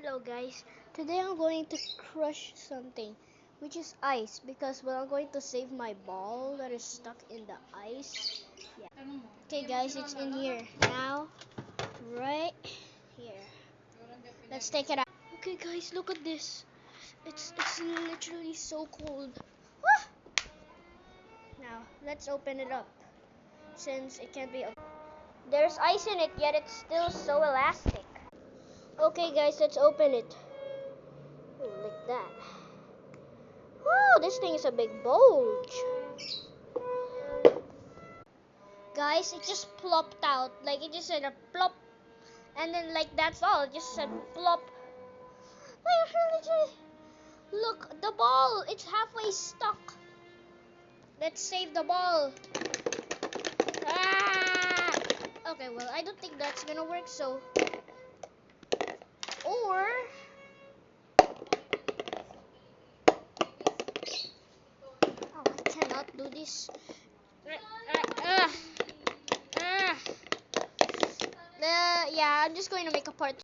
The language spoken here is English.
Hello guys, today I'm going to crush something, which is ice, because I'm going to save my ball that is stuck in the ice. Yeah. Okay guys, it's in here now, right here. Let's take it out. Okay guys, look at this. It's literally so cold. Ah! Now let's open it up, since it can't be opened. There's ice in it, yet it's still so elastic. Okay guys, let's open it. Ooh, like that. Wow, this thing is a big bulge. Guys, it just plopped out. Like, it just said a plop. And then, like, that's all. It just said plop. Like, literally, look, the ball. It's halfway stuck. Let's save the ball. Ah! Okay, well, I don't think that's gonna work, so. Or. Oh, I cannot do this. Yeah, I'm just going to make a part